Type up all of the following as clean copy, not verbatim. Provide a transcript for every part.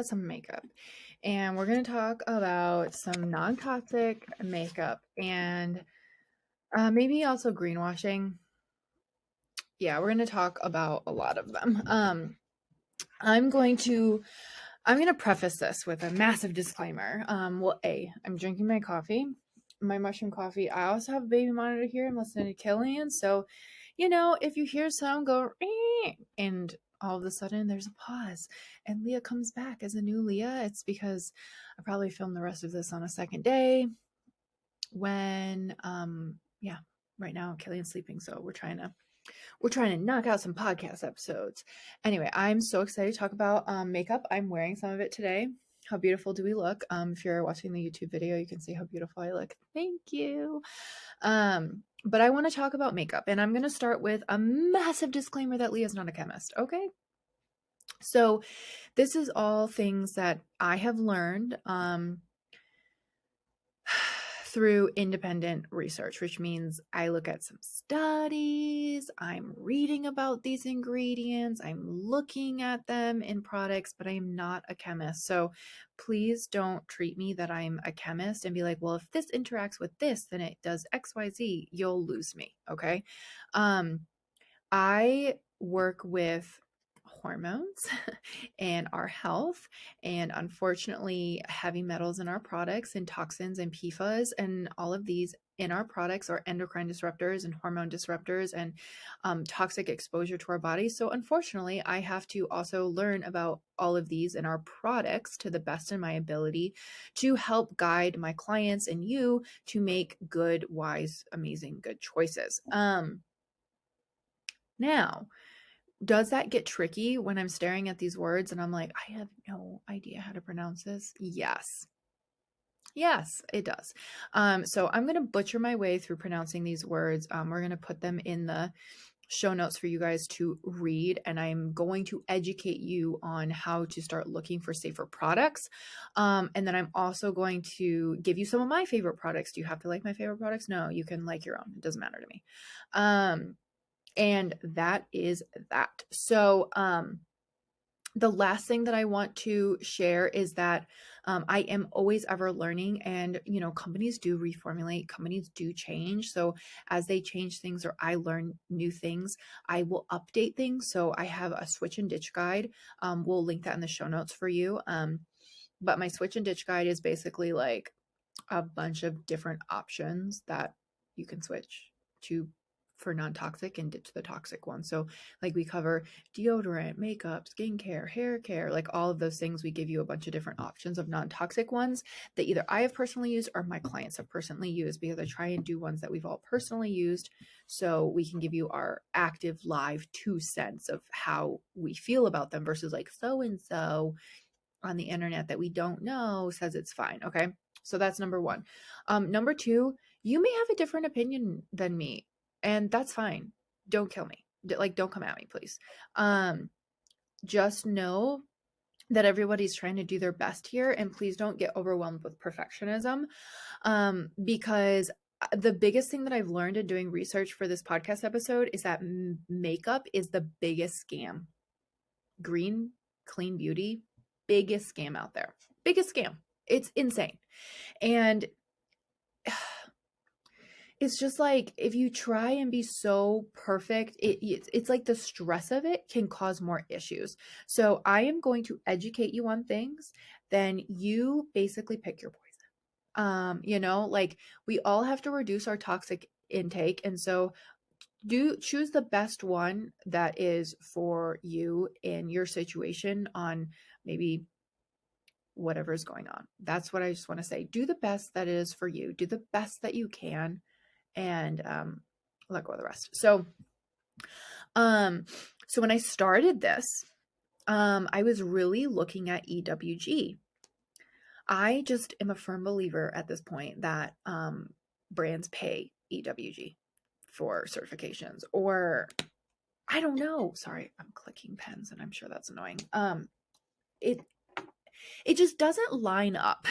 about some makeup, and we're going to talk about some non-toxic makeup and maybe also greenwashing. Yeah, we're going to talk about a lot of them. I'm going to preface this with a massive disclaimer. I'm drinking my coffee, my mushroom coffee. I also have a baby monitor here. I'm listening to Killian, so if you hear sound go and all of a sudden there's a pause and Leah comes back as a new Leah, it's because I probably filmed the rest of this on a second day when yeah, right now Killian's sleeping, so we're trying to knock out some podcast episodes. Anyway, I'm so excited to talk about makeup. I'm wearing some of it today. How beautiful do we look? If you're watching the YouTube video, you can see how beautiful I look. Thank you. But I want to talk about makeup, and I'm going to start with a massive disclaimer that Leah's not a chemist. Okay. So this is all things that I have learned through independent research, which means I look at some studies, I'm reading about these ingredients, I'm looking at them in products, but I am not a chemist. So please don't treat me that I'm a chemist and be like, well, if this interacts with this, then it does XYZ. You'll lose me. Okay. I work with hormones and our health, and unfortunately heavy metals in our products and toxins and PFAS and all of these in our products are endocrine disruptors and hormone disruptors and toxic exposure to our bodies. So unfortunately I have to also learn about all of these in our products to the best of my ability to help guide my clients and you to make good, wise, amazing, good choices. Now, does that get tricky when I'm staring at these words and I'm like, I have no idea how to pronounce this? Yes. Yes, it does. So I'm going to butcher my way through pronouncing these words. We're going to put them in the show notes for you guys to read, and I'm going to educate you on how to start looking for safer products. And then I'm also going to give you some of my favorite products. Do you have to like my favorite products? No, you can like your own. It doesn't matter to me. And that is that. So, the last thing that I want to share is that I am always ever learning, and companies do reformulate, companies do change. So as they change things or I learn new things, I will update things. So I have a switch and ditch guide. We'll link that in the show notes for you. But my switch and ditch guide is basically like a bunch of different options that you can switch to for non-toxic and ditch the toxic one. So like we cover deodorant, makeup, skincare, hair care, like all of those things. We give you a bunch of different options of non-toxic ones that either I have personally used or my clients have personally used, because I try and do ones that we've all personally used so we can give you our active live 2 cents of how we feel about them versus like so and so on the internet that we don't know says it's fine. Okay. So that's number one. Number two, you may have a different opinion than me, and that's fine. Don't kill me. Don't come at me, please. Just know that everybody's trying to do their best here, and please don't get overwhelmed with perfectionism. Because the biggest thing that I've learned in doing research for this podcast episode is that makeup is the biggest scam. Green, clean beauty, biggest scam out there. Biggest scam. It's insane. And it's just like, if you try and be so perfect, it's like the stress of it can cause more issues. So I am going to educate you on things, then you basically pick your poison. Like we all have to reduce our toxic intake. And so choose the best one that is for you in your situation on maybe whatever is going on. That's what I just want to say. Do the best that is for you. Do the best that you can, and let go of the rest. So when I started this, I was really looking at EWG. I just am a firm believer at this point that brands pay EWG for certifications, or I don't know. Sorry, I'm clicking pens and I'm sure that's annoying. It just doesn't line up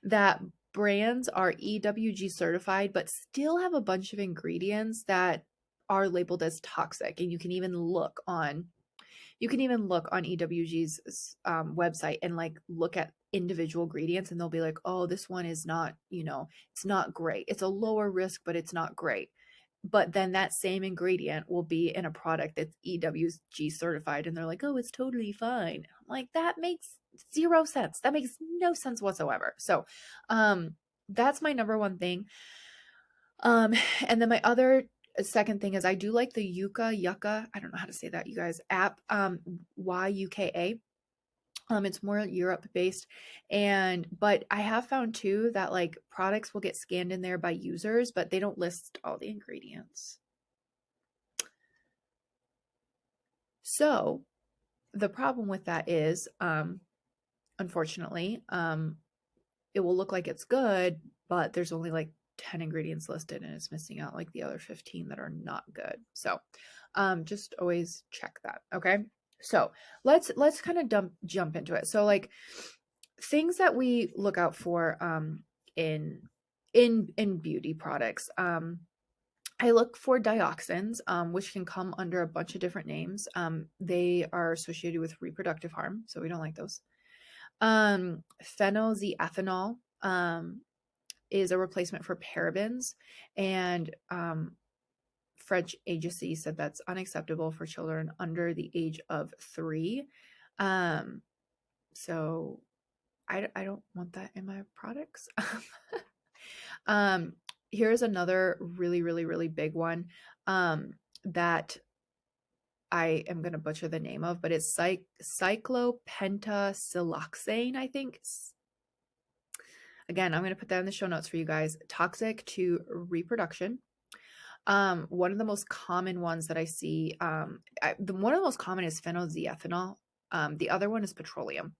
that brands are EWG certified, but still have a bunch of ingredients that are labeled as toxic. And you can even look on You can even look on EWG's website and like look at individual ingredients, and they'll be like, oh, this one is not, it's not great. It's a lower risk, but it's not great. But then that same ingredient will be in a product that's EWG certified, and they're like, oh, it's totally fine. I'm like, that makes zero sense. That makes no sense whatsoever. So that's my number one thing. And then my other second thing is I do like the Yuka, I don't know how to say that, you guys, app, YUKA. It's more Europe based, but I have found too that like products will get scanned in there by users, but they don't list all the ingredients. So the problem with that is, unfortunately, it will look like it's good, but there's only like 10 ingredients listed, and it's missing out like the other 15 that are not good. So just always check that. Okay. So let's kind of jump into it. So like things that we look out for in beauty products. I look for dioxins, which can come under a bunch of different names. They are associated with reproductive harm, so we don't like those. Phenolzethanol is a replacement for parabens, and French agency said that's unacceptable for children under the age of 3. So I don't want that in my products. Here's another really, really, really big one that I am going to butcher the name of, but it's cyclopentasiloxane, I think. Again, I'm going to put that in the show notes for you guys. Toxic to reproduction. One of the most common ones that I see, one of the most common is phenolzethanol. The other one is petroleum,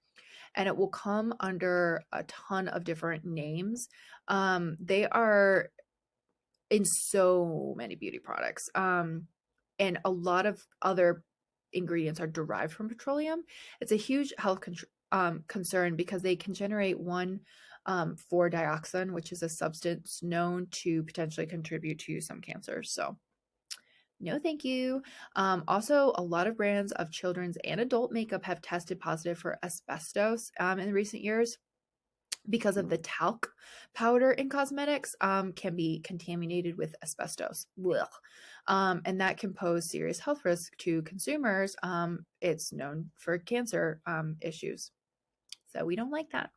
and it will come under a ton of different names. They are in so many beauty products. And a lot of other ingredients are derived from petroleum. It's a huge health concern because they can generate 1,4-dioxin, which is a substance known to potentially contribute to some cancers. So no, thank you. Also, a lot of brands of children's and adult makeup have tested positive for asbestos in recent years, because of the talc powder in cosmetics can be contaminated with asbestos. And that can pose serious health risk to consumers. It's known for cancer issues. So we don't like that.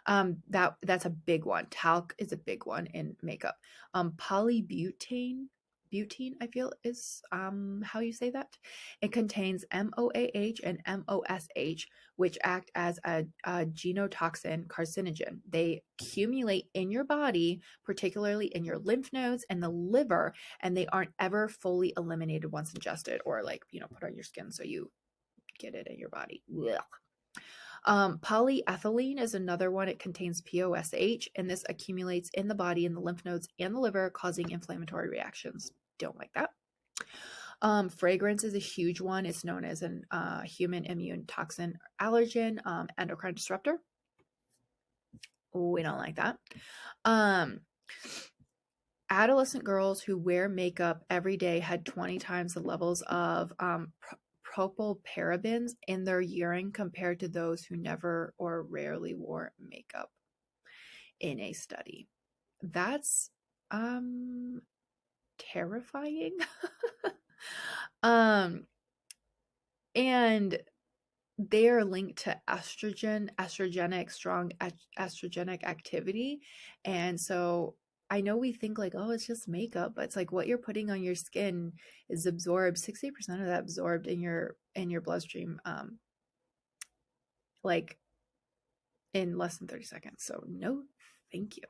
That's a big one. Talc is a big one in makeup. Polybutane, I feel is how you say that. It contains MOAH and MOSH, which act as a genotoxin carcinogen. They accumulate in your body, particularly in your lymph nodes and the liver, and they aren't ever fully eliminated once ingested or like, put on your skin so you get it in your body. Polyethylene is another one. It contains POSH, and this accumulates in the body, in the lymph nodes and the liver, causing inflammatory reactions. Don't like that. Fragrance is a huge one. It's known as an human immune toxin, allergen, endocrine disruptor. We don't like that. Adolescent girls who wear makeup every day had 20 times the levels of propylparabens in their urine compared to those who never or rarely wore makeup in a study. That's terrifying. And they are linked to strong estrogenic activity. And so I know we think like, oh, it's just makeup, but it's like what you're putting on your skin is absorbed, 60% of that absorbed in your bloodstream, like in less than 30 seconds. So no, thank you.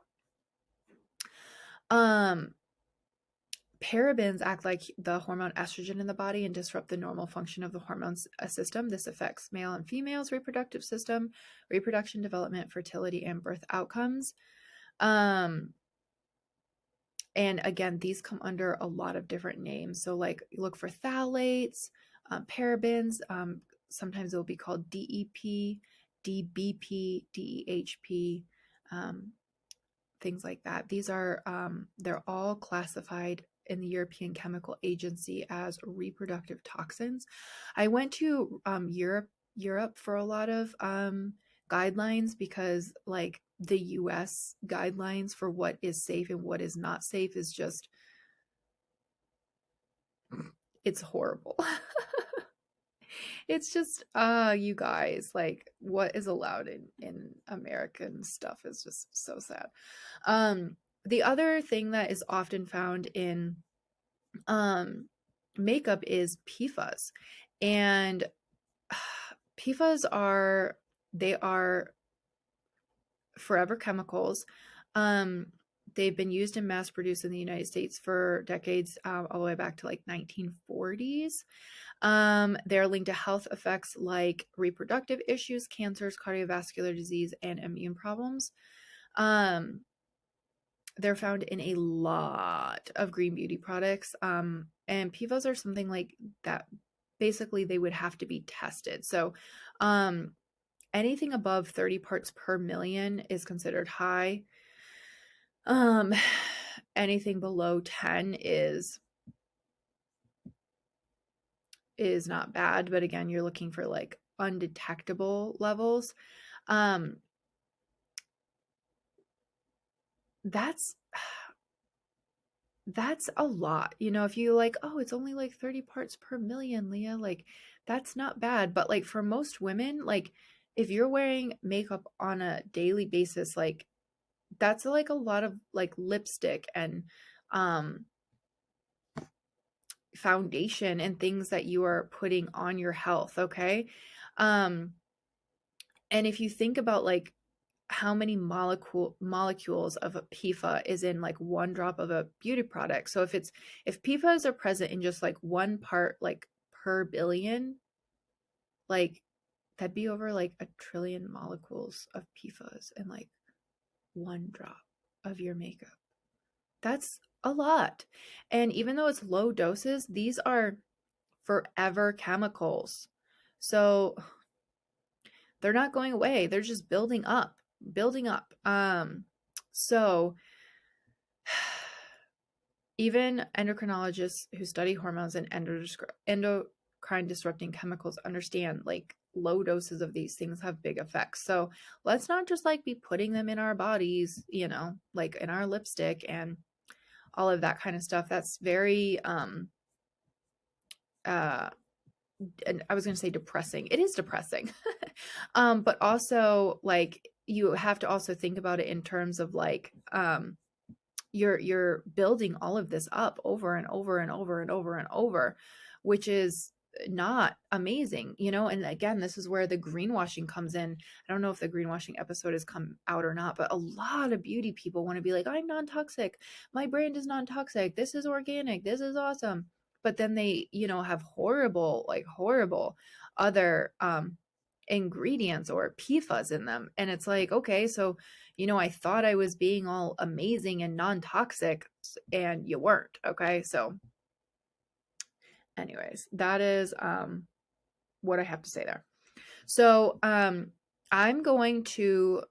Parabens act like the hormone estrogen in the body and disrupt the normal function of the hormone system. This affects male and female's reproductive system, reproduction, development, fertility, and birth outcomes. And again, these come under a lot of different names. So like you look for phthalates, parabens, sometimes it will be called DEP, DBP, DEHP, things like that. These are, they're all classified in the European Chemical Agency as reproductive toxins. I went to Europe for a lot of guidelines because like the US guidelines for what is safe and what is not safe is just, it's horrible. It's just you guys, like what is allowed in American stuff is just so sad. The other thing that is often found in makeup is PFAS. And PFAS are, they are forever chemicals. They've been used and mass produced in the United States for decades, all the way back to like 1940s. They're linked to health effects like reproductive issues, cancers, cardiovascular disease, and immune problems. They're found in a lot of green beauty products. And PFAS are something like that. Basically, they would have to be tested. So, anything above 30 parts per million is considered high. Anything below 10 is not bad, but again, you're looking for like undetectable levels. That's a lot. You know, if you like, oh, it's only like 30 parts per million, Leah, like that's not bad. But like for most women, like if you're wearing makeup on a daily basis, like that's like a lot of like lipstick and foundation and things that you are putting on your health, okay? And if you think about like how many molecules of a PFA is in like one drop of a beauty product. So if PFAs are present in just like one part like per billion, like that'd be over like 1 trillion molecules of PFAS in like one drop of your makeup. That's a lot. And even though it's low doses, these are forever chemicals. So they're not going away. They're just building up. So even endocrinologists who study hormones and endocrine disrupting chemicals understand like low doses of these things have big effects. So let's not just like be putting them in our bodies, you know, like in our lipstick and all of that kind of stuff. That's very and I was going to say depressing. It is depressing. But also like you have to also think about it in terms of like you're building all of this up over and over and over and over and over, which is not amazing, you know. And again, this is where the greenwashing comes in. I don't know if the greenwashing episode has come out or not, but a lot of beauty people want to be like, I'm non-toxic, my brand is non-toxic, this is organic, this is awesome. But then they, you know, have horrible other ingredients or PFAS in them. And it's like, okay, so, you know, I thought I was being all amazing and non-toxic and you weren't. Okay. So anyways, that is what I have to say there. So we're going to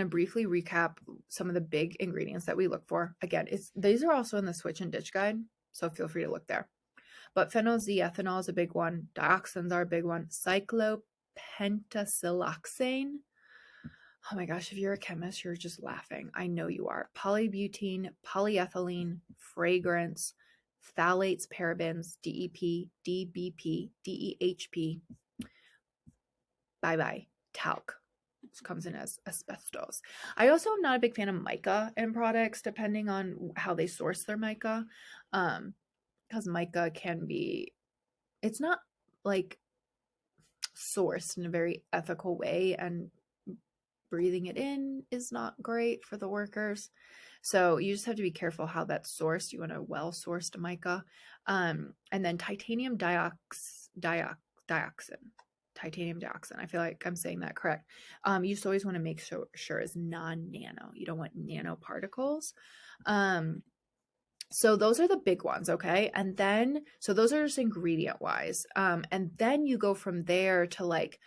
briefly recap some of the big ingredients that we look for. Again, these are also in the Switch and Ditch guide, so feel free to look there. But phenol Z ethanol is a big one. Dioxins are a big one. Cyclopentasiloxane. Oh my gosh, if you're a chemist, you're just laughing. I know you are. Polybutene, polyethylene, fragrance, phthalates, parabens, DEP, DBP, DEHP. Bye-bye. Talc. Which comes in as asbestos. I also am not a big fan of mica in products, depending on how they source their mica. Because mica can be, it's not like sourced in a very ethical way, and breathing it in is not great for the workers. So you just have to be careful how that's sourced. You want a well-sourced mica. And then titanium dioxin. Titanium dioxin. I feel like I'm saying that correct. You just always want to make sure is non-nano. You don't want nanoparticles. So those are the big ones, okay? And then, so those are just ingredient wise. And then you go from there to like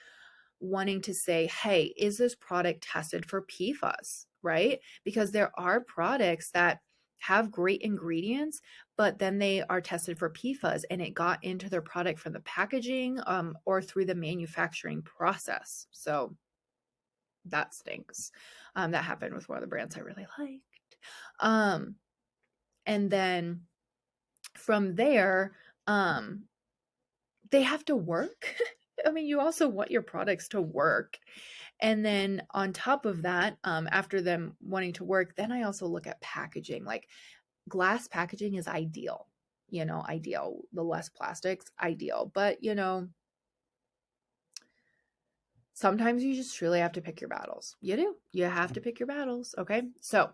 wanting to say, hey, is this product tested for PFAS, right? Because there are products that have great ingredients, but then they are tested for PFAS and it got into their product from the packaging or through the manufacturing process. So that stinks. That happened with one of the brands I really liked. And then from there, they have to work. I mean, you also want your products to work. And then on top of that, after them wanting to work, then I also look at packaging. Like glass packaging is ideal, ideal. The less plastics, ideal. But, sometimes you just truly have to pick your battles. You do. You have to pick your battles. Okay. So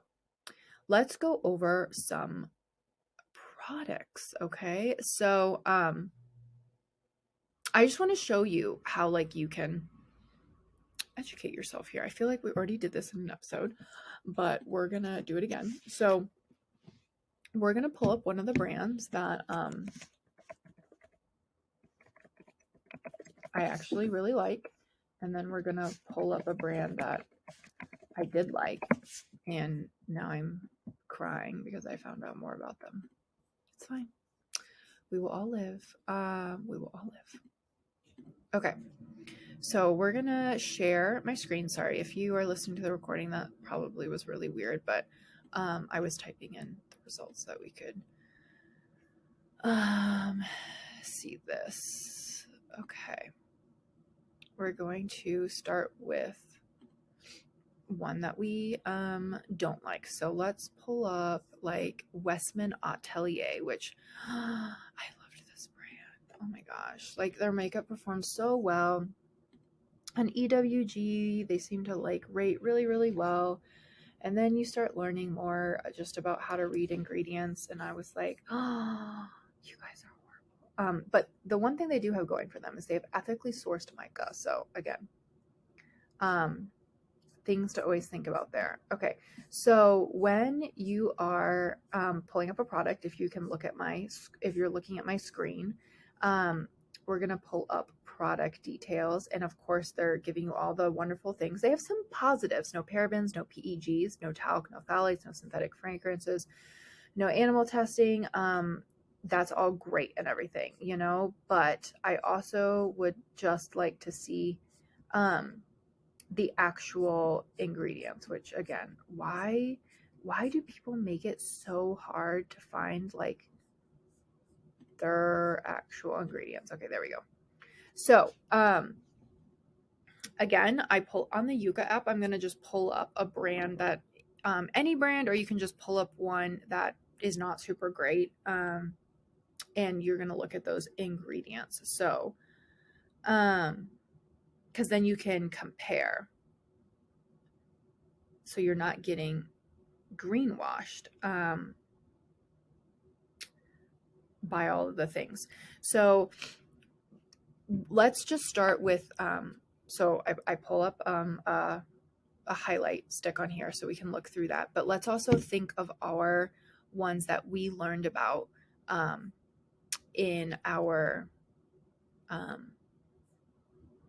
let's go over some products. Okay. So, I just want to show you how like you can educate yourself here. I feel like we already did this in an episode, but we're going to do it again. So we're going to pull up one of the brands that I actually really like. And then we're going to pull up a brand that I did like. And now I'm crying because I found out more about them. It's fine. We will all live. We will all live. Okay. So we're going to share my screen. Sorry, if you are listening to the recording, that probably was really weird, but I was typing in the results that we could see this. Okay. We're going to start with one that we don't like. So let's pull up like Westman Atelier, which I loved this brand. Oh my gosh. Like their makeup performs so well. On EWG, they seem to like rate really, really well. And then you start learning more just about how to read ingredients. And I was like, oh, you guys are horrible. But the one thing they do have going for them is they have ethically sourced mica. So again, things to always think about there. Okay. So when you are pulling up a product, if you're looking at my screen, we're going to pull up product details. And of course, they're giving you all the wonderful things. They have some positives: no parabens, no PEGs, no talc, no phthalates, no synthetic fragrances, no animal testing. That's all great and everything, but I also would just like to see the actual ingredients, which again, why do people make it so hard to find like their actual ingredients? Okay, there we go. So, again, I pull on the Yuka app. I'm going to just pull up a brand that, any brand, or you can just pull up one that is not super great. And you're going to look at those ingredients. So, because then you can compare. So you're not getting greenwashed by all of the things. So let's just start with, so I pull up a highlight stick on here so we can look through that. But let's also think of our ones that we learned about in our,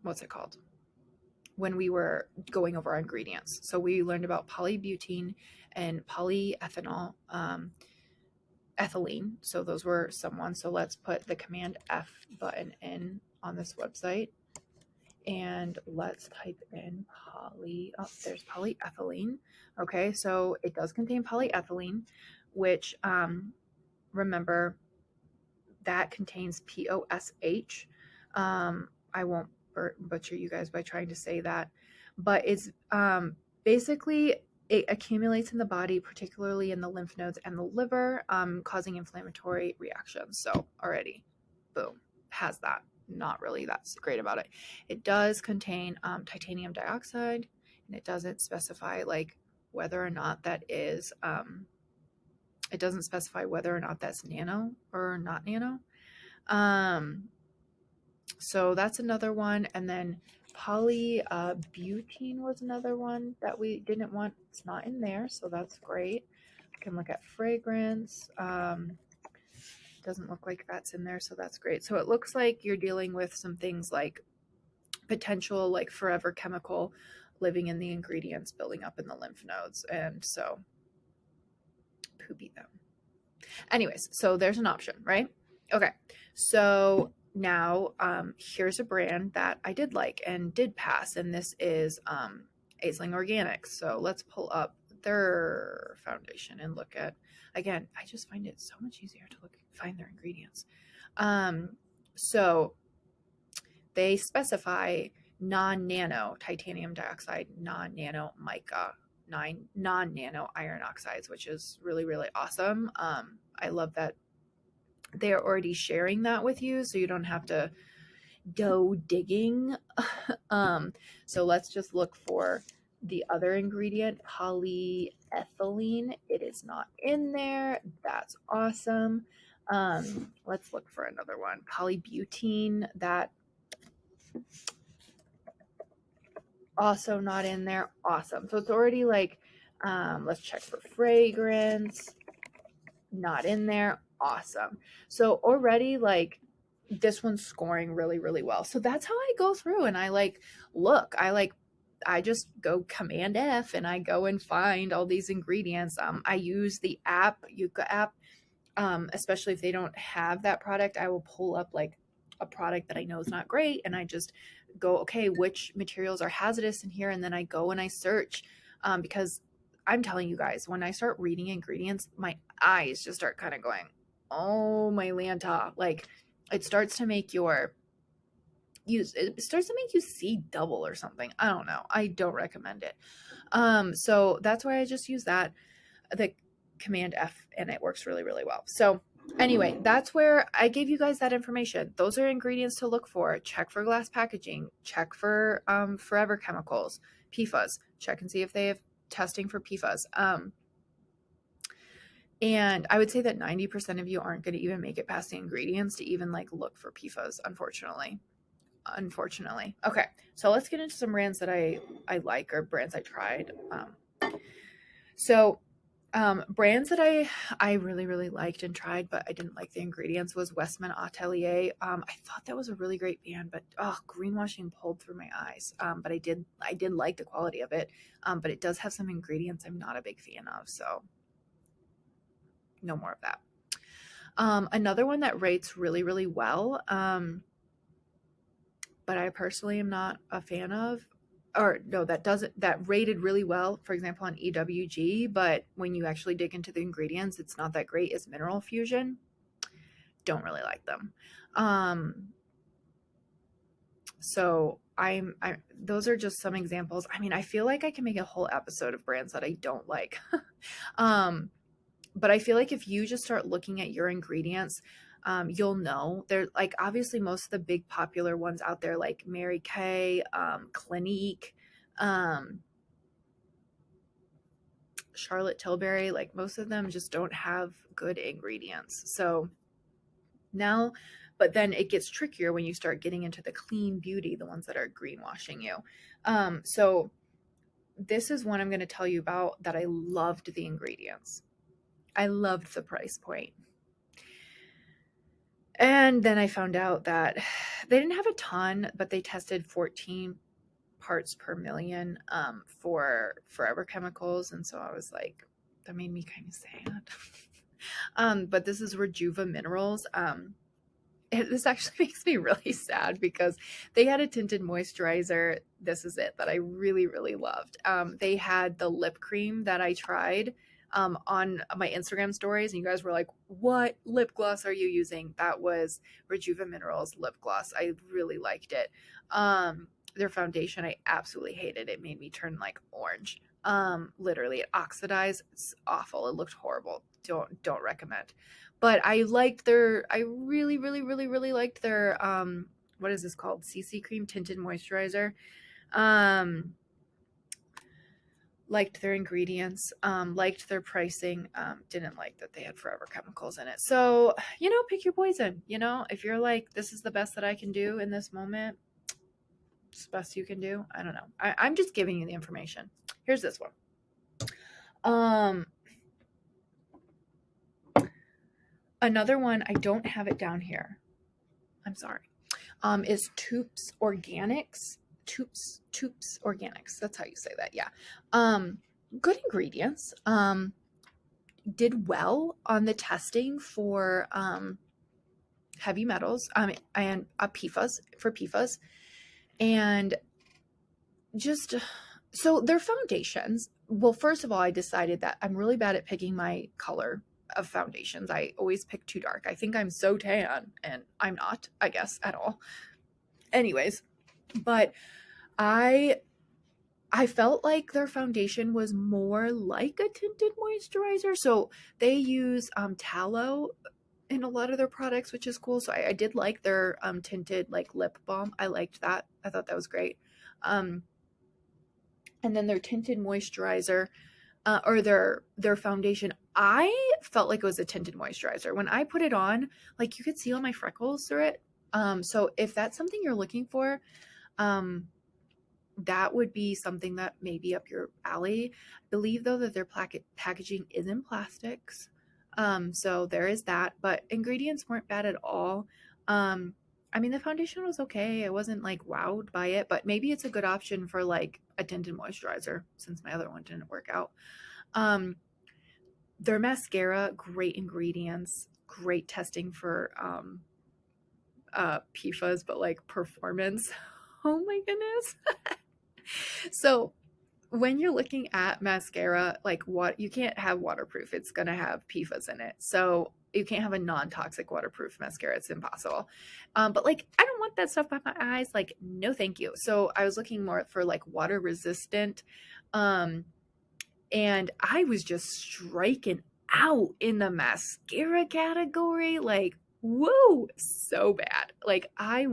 what's it called? When we were going over our ingredients. So we learned about polybutene and polyethanol, ethylene. So those were some ones. So let's put the Command F button in on this website. And let's type in there's polyethylene. Okay, so it does contain polyethylene, which, remember, that contains POSH. I won't butcher you guys by trying to say that, but it's basically it accumulates in the body, particularly in the lymph nodes and the liver, causing inflammatory reactions. So already, boom, has that. Not really that's great about it. It does contain titanium dioxide, and it doesn't specify like whether or not that is, it doesn't specify whether or not that's nano or not nano. So that's another one. And then polybutene was another one that we didn't want. It's not in there, so that's great. We can look at fragrance. Doesn't look like that's in there, so that's great. So it looks like you're dealing with some things like potential like forever chemical living in the ingredients, building up in the lymph nodes. And so poopy them. Anyways, so there's an option, right? Okay, so now here's a brand that I did like and did pass, and this is Aisling Organics. So let's pull up their foundation and look at, again, I just find it so much easier to find their ingredients. So they specify non-nano titanium dioxide, non-nano mica, non-nano iron oxides, which is really, really awesome. I love that they are already sharing that with you, so you don't have to go digging. So let's just look for the other ingredient, polyethylene. It is not in there. That's awesome. Let's look for another one, polybutene. That also not in there. Awesome. So it's already like, let's check for fragrance. Not in there. Awesome. So already like this one's scoring really, really well. So that's how I go through and I look, I just go Command F and I go and find all these ingredients. I use the app, Yuka app, especially if they don't have that product. I will pull up like a product that I know is not great and I just go, okay, which materials are hazardous in here? And then I go and I search, because I'm telling you guys, when I start reading ingredients, my eyes just start kind of going, oh my Lanta. Like it starts to make it starts to make you see double or something. I don't know. I don't recommend it. So that's why I just use the Command F, and it works really, really well. So anyway, that's where I gave you guys that information. Those are ingredients to look for. Check for glass packaging. Check for forever chemicals, PFAS. Check and see if they have testing for PFAS. And I would say that 90% of you aren't going to even make it past the ingredients to even like look for PFAS, unfortunately. Okay, so let's get into some brands that I like, or brands I tried. Brands that I really, really liked and tried, but I didn't like the ingredients, was Westman Atelier. I thought that was a really great band, but greenwashing pulled through my eyes. But I did like the quality of it. But it does have some ingredients I'm not a big fan of, so no more of that. Another one that rates really, really well, but I personally am not a fan of, or no, that rated really well, for example, on EWG, but when you actually dig into the ingredients, it's not that great, is Mineral Fusion. Don't really like them. So those are just some examples. I mean, I feel like I can make a whole episode of brands that I don't like. But I feel like if you just start looking at your ingredients, you'll know. They're like, obviously most of the big popular ones out there, like Mary Kay, Clinique, Charlotte Tilbury, like most of them just don't have good ingredients. So now, but then it gets trickier when you start getting into the clean beauty, the ones that are greenwashing you. So this is one I'm going to tell you about that I loved the ingredients. I loved the price point. And then I found out that they didn't have a ton, but they tested 14 parts per million for forever chemicals. And so I was like, that made me kind of sad. But this is Rejuva Minerals. This actually makes me really sad because they had a tinted moisturizer. This is it that I really, really loved. They had the lip cream that I tried on my Instagram stories, and you guys were like, what lip gloss are you using? That was Rejuva Minerals lip gloss. I really liked it. Their foundation, I absolutely hated. It made me turn like orange. Literally, it oxidized. It's awful. It looked horrible. Don't recommend. But I really, really, really, really liked their what is this called? CC cream tinted moisturizer. Liked their ingredients, liked their pricing, didn't like that they had forever chemicals in it. So, pick your poison. If you're like, this is the best that I can do in this moment, it's the best you can do. I don't know. I'm just giving you the information. Here's this one. Another one, I don't have it down here. I'm sorry. Is Toops Organics. Toops Organics. That's how you say that. Yeah. Good ingredients. did well on the testing for heavy metals and PFAS. And just so their foundations, well, first of all, I decided that I'm really bad at picking my color of foundations. I always pick too dark. I think I'm so tan, and I'm not, I guess, at all. Anyways, but I I felt like their foundation was more like a tinted moisturizer. So they use tallow in a lot of their products, which is cool. So I did like their tinted like lip balm. I liked that. I thought that was great. Um, and then their tinted moisturizer, or their foundation, I felt like it was a tinted moisturizer. When I put it on, like you could see all my freckles through it. So if that's something you're looking for, um, that would be something that may be up your alley. I believe though that their packaging is in plastics. So there is that, but ingredients weren't bad at all. I mean, the foundation was okay. I wasn't like wowed by it, but maybe it's a good option for like a tinted moisturizer since my other one didn't work out. Um, their mascara, great ingredients, great testing for PFAS, but like performance. Oh my goodness. So when you're looking at mascara, like what you can't have waterproof. It's gonna have PFAS in it. So you can't have a non-toxic waterproof mascara. It's impossible. But like I don't want that stuff by my eyes. Like, no thank you. So I was looking more for like water resistant. Um, and I was just striking out in the mascara category. Like, whoa, so bad. Like, I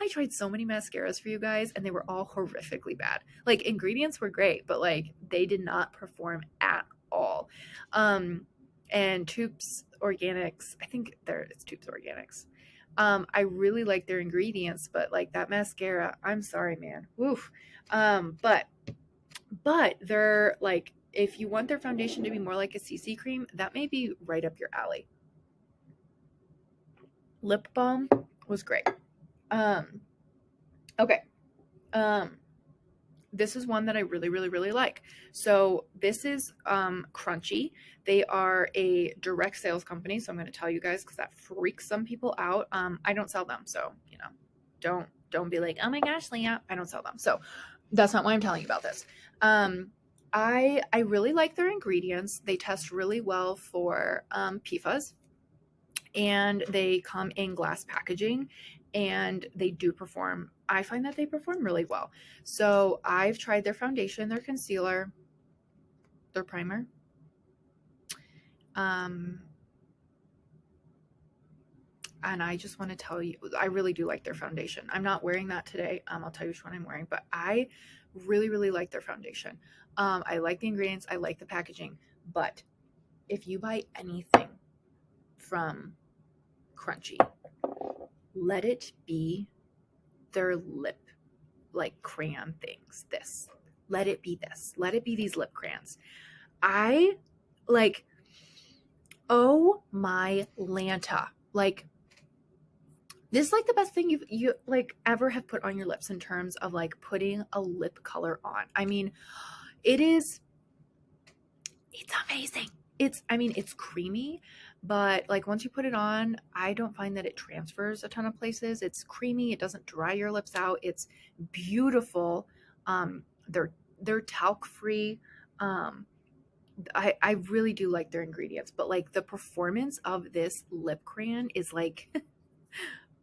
tried so many mascaras for you guys, and they were all horrifically bad. Like, ingredients were great, but like, they did not perform at all. And Tubes Organics, I think it's Tubes Organics. I really like their ingredients, but like that mascara, I'm sorry, man. Woof. But they're like, if you want their foundation to be more like a CC cream, that may be right up your alley. Lip balm was great. Okay. This is one that I really, really, really like. So this is Crunchy. They are a direct sales company. So I'm going to tell you guys because that freaks some people out. I don't sell them, so don't be like, oh my gosh, Leah, I don't sell them. So that's not why I'm telling you about this. I really like their ingredients. They test really well for PFAS, and they come in glass packaging, and they do perform. I find that they perform really well. So I've tried their foundation, their concealer, their primer. And I just want to tell you, I really do like their foundation. I'm not wearing that today. I'll tell you which one I'm wearing, but I really, really like their foundation. I like the ingredients. I like the packaging. But if you buy anything from Crunchy, let it be their lip, like crayon things. Let it be this. Let it be these lip crayons. I like, oh my Lanta. Like, this is like the best thing you like ever have put on your lips in terms of like putting a lip color on. I mean, it's amazing. It's creamy, but like once you put it on, I don't find that it transfers a ton of places. It's creamy. It doesn't dry your lips out. It's beautiful. They're talc free. I really do like their ingredients, but like the performance of this lip crayon is like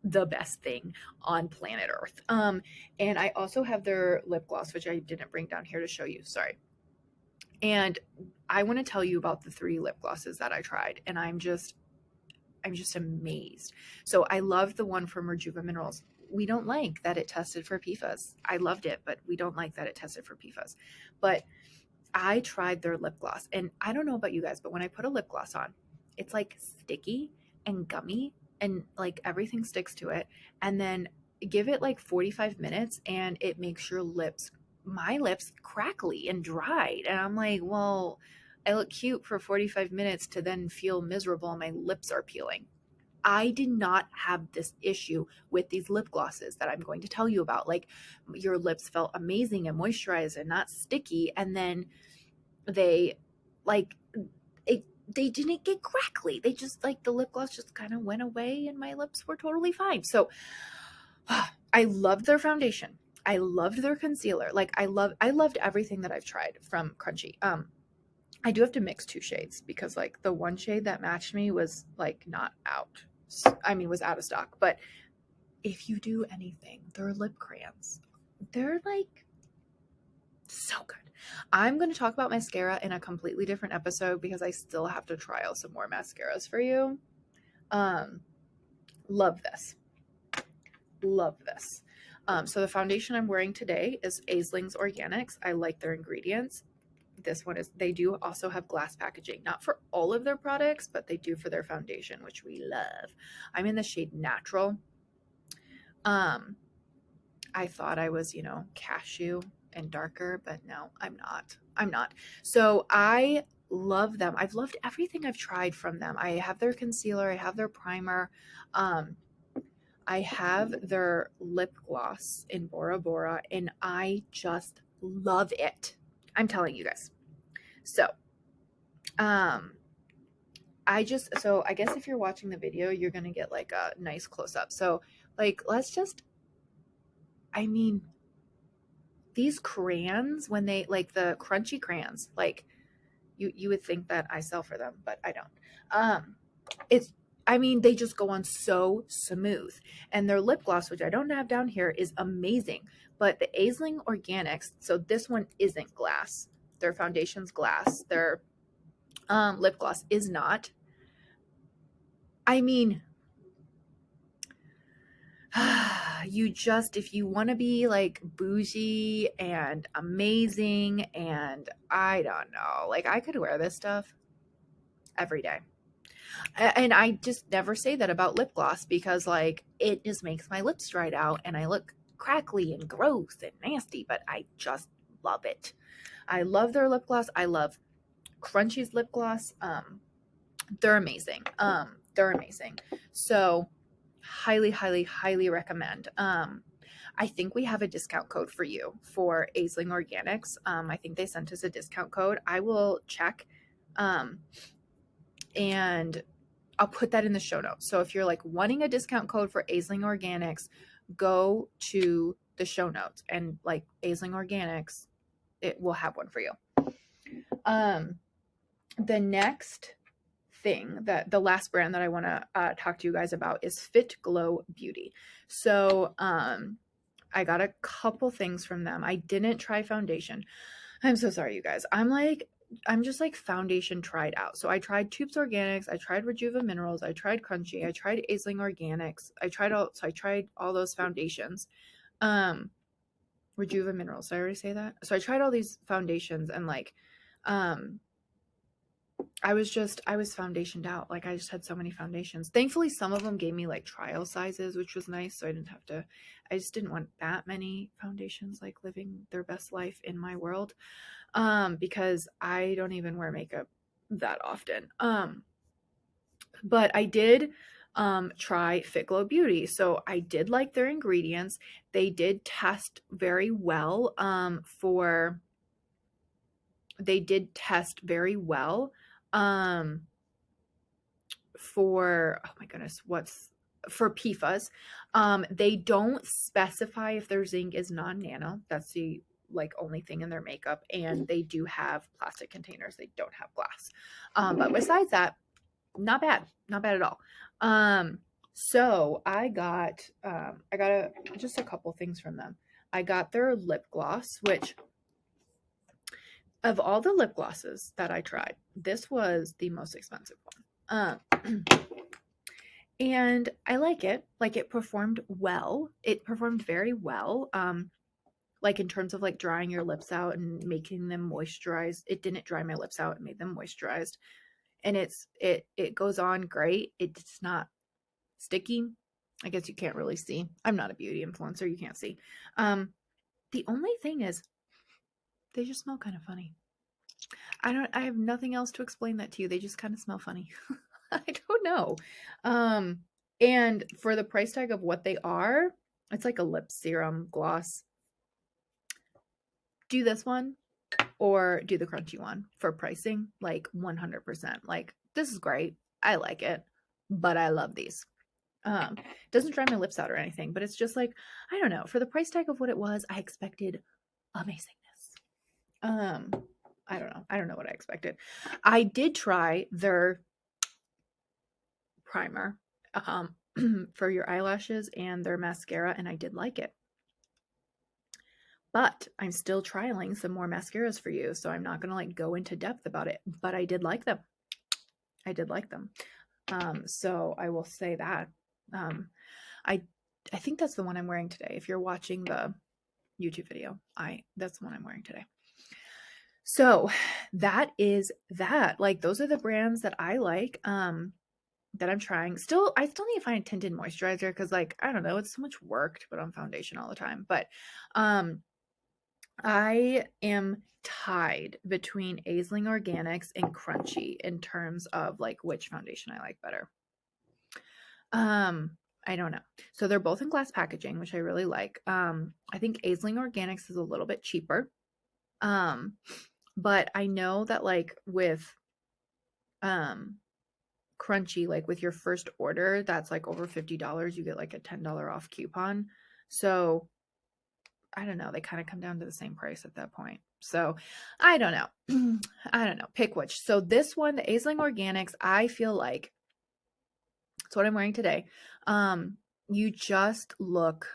the best thing on planet Earth. And I also have their lip gloss, which I didn't bring down here to show you. Sorry. And I want to tell you about the 3 lip glosses that I tried, and I'm just amazed. So I love the one from Rejuva Minerals. We don't like that it tested for PFAS. I loved it, but we don't like that it tested for PFAS. But I tried their lip gloss, and I don't know about you guys, but when I put a lip gloss on, it's like sticky and gummy, and like everything sticks to it. And then give it like 45 minutes, and it makes my lips crackly and dried. And I'm like, well, I look cute for 45 minutes to then feel miserable and my lips are peeling. I did not have this issue with these lip glosses that I'm going to tell you about. Like, your lips felt amazing and moisturized and not sticky. And then they like they didn't get crackly. They just like the lip gloss just kind of went away and my lips were totally fine. So I loved their foundation. I loved their concealer. Like I loved everything that I've tried from Crunchy. I do have to mix two shades because like the one shade that matched me was like not out. I mean, was out of stock. But if you do anything, their lip crayons, they're like so good. I'm going to talk about mascara in a completely different episode because I still have to trial some more mascaras for you. Love this. Love this. So the foundation I'm wearing today is Aisling's Organics. I like their ingredients. This one is, they do also have glass packaging, not for all of their products, but they do for their foundation, which we love. I'm in the shade Natural. I thought I was, cashew and darker, but no, I'm not. I'm not. So I love them. I've loved everything I've tried from them. I have their concealer, I have their primer. I have their lip gloss in Bora Bora, and I just love it. I'm telling you guys. So, I guess if you're watching the video, you're going to get like a nice close up. So, like, I mean, these crayons, when they, like the crunchy crayons, like you would think that I sell for them, but I don't. They just go on so smooth. And their lip gloss, which I don't have down here, is amazing. But the Aisling Organics, so this one isn't glass. Their foundation's glass. Their lip gloss is not. I mean, if you want to be like bougie and amazing, and I don't know, like I could wear this stuff every day. And I just never say that about lip gloss because like it just makes my lips dried out and I look crackly and gross and nasty, but I just love it. I love their lip gloss. I love Crunchy's lip gloss. They're amazing. They're amazing. So highly, highly, highly recommend. I think we have a discount code for you for Aisling Organics. I think they sent us a discount code. I will check. And I'll put that in the show notes. So if you're like wanting a discount code for Aisling Organics, go to the show notes and like Aisling Organics, it will have one for you. The next thing, that the last brand that I want to talk to you guys about is Fit Glow Beauty. So I got a couple things from them. I didn't try foundation. I'm so sorry, you guys. I'm just like foundation tried out. So I tried Tubes Organics, I tried Rejuva Minerals, I tried Crunchy, I tried Aisling Organics. I tried all those foundations. Rejuva Minerals, did I already say that? So I tried all these foundations and like I was foundationed out. Like I just had so many foundations. Thankfully, some of them gave me like trial sizes, which was nice. So I just didn't want that many foundations like living their best life in my world. Because I don't even wear makeup that often. But I did try Fit Glow Beauty. So I did like their ingredients. They did test very well for, oh my goodness, for PFAS. They don't specify if their zinc is non-nano. That's the like only thing in their makeup, and they do have plastic containers. They don't have glass. But besides that, not bad at all. So I got just a couple things from them. I got their lip gloss, which of all the lip glosses that I tried, this was the most expensive one. And I like it. Like it performed well. It performed very well. Like in terms of like drying your lips out and making them moisturized. It didn't dry my lips out, it made them moisturized. And it goes on great. It's not sticky. I guess you can't really see. I'm not a beauty influencer, you can't see. The only thing is they just smell kind of funny. I have nothing else to explain that to you. They just kind of smell funny. I don't know. And for the price tag of what they are, it's like a lip serum gloss. Do this one or do the crunchy one for pricing. Like 100%. Like, this is great. I like it, but I love these. Doesn't dry my lips out or anything, but it's just like, I don't know. For the price tag of what it was, I expected amazingness. I don't know. I don't know what I expected. I did try their primer for your eyelashes and their mascara, and I did like it. But I'm still trialing some more mascaras for you, so I'm not going to like go into depth about it, but I did like them. I did like them. So I will say that. I think that's the one I'm wearing today. If you're watching the YouTube video, that's the one I'm wearing today. So that is that. Like, those are the brands that I like, that I'm trying. I still need to find a tinted moisturizer because, like, I don't know, it's so much work to put on foundation all the time. But I am tied between Aisling Organics and Crunchy in terms of like which foundation I like better. I don't know. So they're both in glass packaging, which I really like. I think Aisling Organics is a little bit cheaper. But I know that like with Crunchy, like with your first order, that's like over $50, you get like a $10 off coupon. So I don't know, they kind of come down to the same price at that point. So I don't know. I don't know. Pick which. So this one, the Aisling Organics, I feel like it's what I'm wearing today. You just look,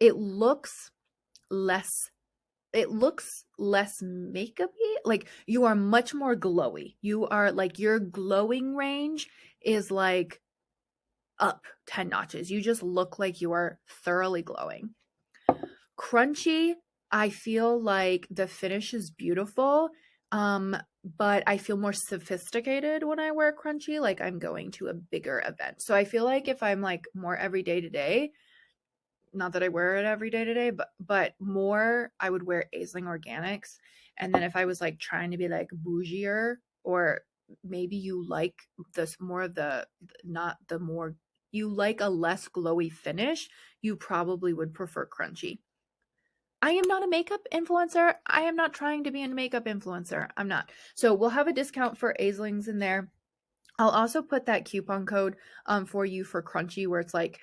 it looks less makeup-y. Like, you are much more glowy. You are like, your glowing range is like up 10 notches. You just look like you are thoroughly glowing. Crunchy, I feel like the finish is beautiful, but I feel more sophisticated when I wear Crunchy, like I'm going to a bigger event. So I feel like if I'm like more everyday today, not that I wear it every day today, but more I would wear Aisling Organics. And then if I was like trying to be like bougier, or maybe you like this more of the, not the more, you like a less glowy finish, you probably would prefer Crunchy. I am not a makeup influencer. I am not trying to be a makeup influencer. I'm not. So we'll have a discount for Aislings in there. I'll also put that coupon code for you for Crunchy, where it's like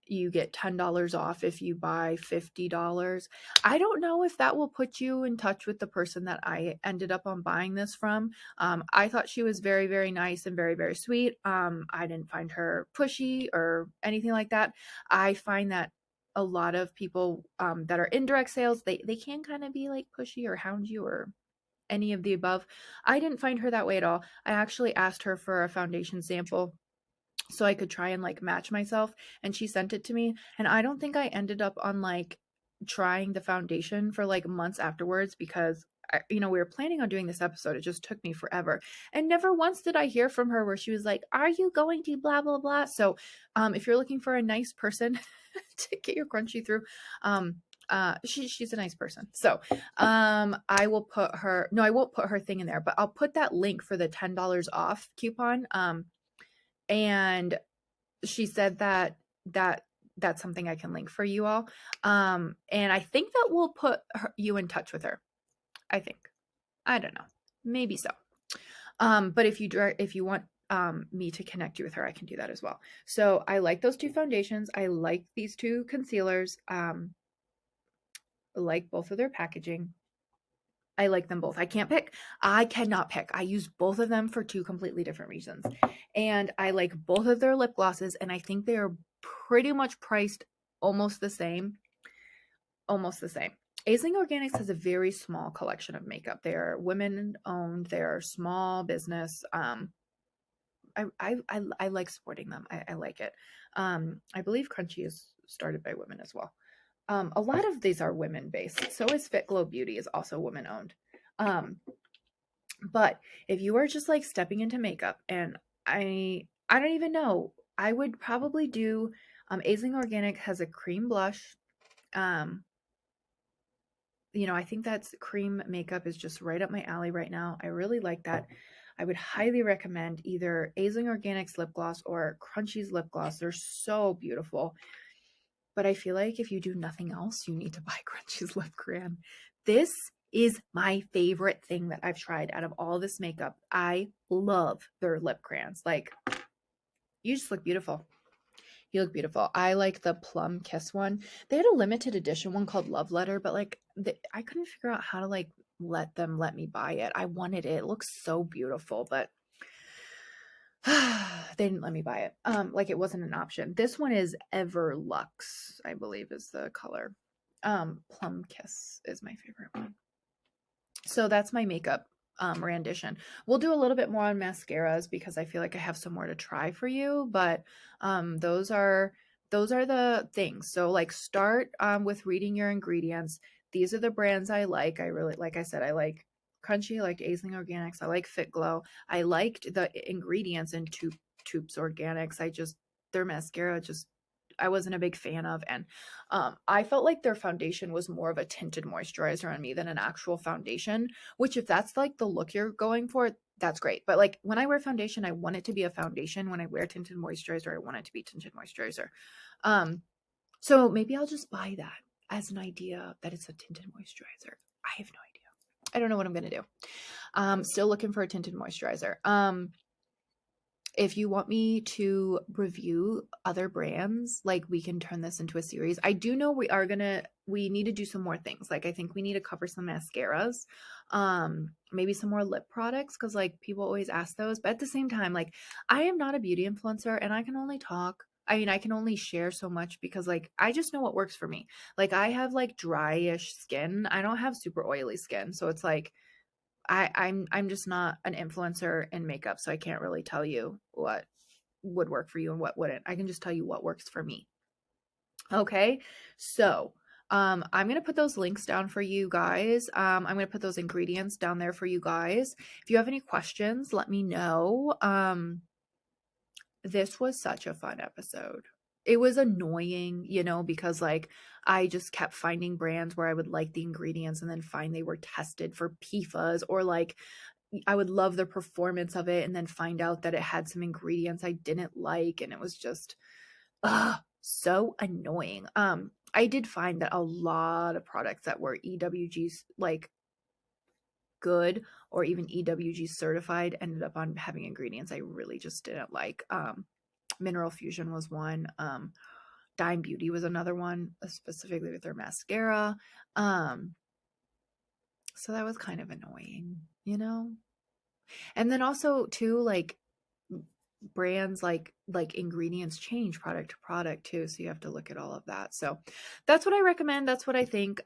you get $10 off if you buy $50. I don't know if that will put you in touch with the person that I ended up on buying this from. I thought she was very, very nice and very, very sweet. I didn't find her pushy or anything like that. I find that a lot of people that are in direct sales, they can kind of be like pushy or hound you or any of the above. I didn't find her that way at all. I actually asked her for a foundation sample so I could try and like match myself, and she sent it to me, and I don't think I ended up on like trying the foundation for like months afterwards, because we were planning on doing this episode. It just took me forever, and never once did I hear from her where she was like, are you going to blah blah blah. So if you're looking for a nice person to get your Crunchy through, she's a nice person. So I will put her, no, I won't put her thing in there, but I'll put that link for the $10 off coupon. And she said that's something I can link for you all. And I think that will put you in touch with her. I think. I don't know. Maybe so. But if you want me to connect you with her, I can do that as well. So I like those two foundations. I like these two concealers. I like both of their packaging. I like them both. I can't pick. I cannot pick. I use both of them for two completely different reasons. And I like both of their lip glosses, and I think they are pretty much priced almost the same. Almost the same. Aisling Organics has a very small collection of makeup. They're women owned. They're small business. I like supporting them. I like it. I believe Crunchy is started by women as well. A lot of these are women based. So is Fit Glow Beauty, is also woman owned. But if you are just like stepping into makeup, and I don't even know, I would probably do Aisling Organic has a cream blush. I think that's cream makeup is just right up my alley right now. I really like that. I would highly recommend either Aisling Organics lip gloss or Crunchy's lip gloss. They're so beautiful. But I feel like if you do nothing else, you need to buy Crunchy's lip crayon. This is my favorite thing that I've tried out of all this makeup. I love their lip crayons. Like, you just look beautiful. You look beautiful. I like the Plum Kiss one. They had a limited edition one called Love Letter, but like I couldn't figure out how to like let me buy it. I wanted it. It looks so beautiful, but they didn't let me buy it. Like it wasn't an option. This one is Everlux, I believe is the color. Plum Kiss is my favorite one. So that's my makeup rendition. We'll do a little bit more on mascaras because I feel like I have some more to try for you, but those are the things. So like start with reading your ingredients. These are the brands I like. I really, like I said, I like Crunchy, I liked Aisling Organics, I like Fit Glow. I liked the ingredients in Tubes Organics. Their mascara just I wasn't a big fan of, and I felt like their foundation was more of a tinted moisturizer on me than an actual foundation, which if that's like the look you're going for, that's great. But like when I wear foundation, I want it to be a foundation. When I wear tinted moisturizer, I want it to be tinted moisturizer. So maybe I'll just buy that as an idea that it's a tinted moisturizer. I have no idea. I don't know what I'm going to do. Still looking for a tinted moisturizer. If you want me to review other brands, like we can turn this into a series. I do know we need to do some more things. Like I think we need to cover some mascaras, maybe some more lip products, because like people always ask those. But at the same time, like I am not a beauty influencer and I can only talk. I mean, I can only share so much because like I just know what works for me. Like I have like dryish skin. I don't have super oily skin. So it's like I'm just not an influencer in makeup, so I can't really tell you what would work for you and what wouldn't. I can just tell you what works for me. Okay, so I'm gonna put those links down for you guys. I'm gonna put those ingredients down there for you guys. If you have any questions, let me know. This was such a fun episode. It was annoying, because like I just kept finding brands where I would like the ingredients and then find they were tested for PFAS, or like I would love the performance of it and then find out that it had some ingredients I didn't like, and it was just so annoying. I did find that a lot of products that were EWGs like good or even EWG certified ended up on having ingredients I really just didn't like. Mineral Fusion was one. Dime Beauty was another one, specifically with their mascara. So that was kind of annoying. And then also too, like brands like ingredients change product to product too, so you have to look at all of that. So that's what I recommend. That's what I think.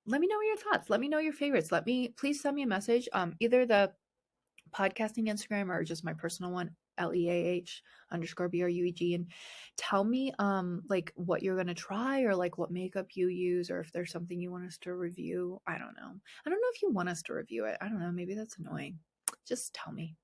Let me know your thoughts. Let me know your favorites. Please send me a message. Either the podcasting Instagram or just my personal one, LEAH_BRUEG, and tell me like what you're gonna try, or like what makeup you use, or if there's something you want us to review. I don't know if you want us to review it. I don't know, maybe that's annoying. Just tell me.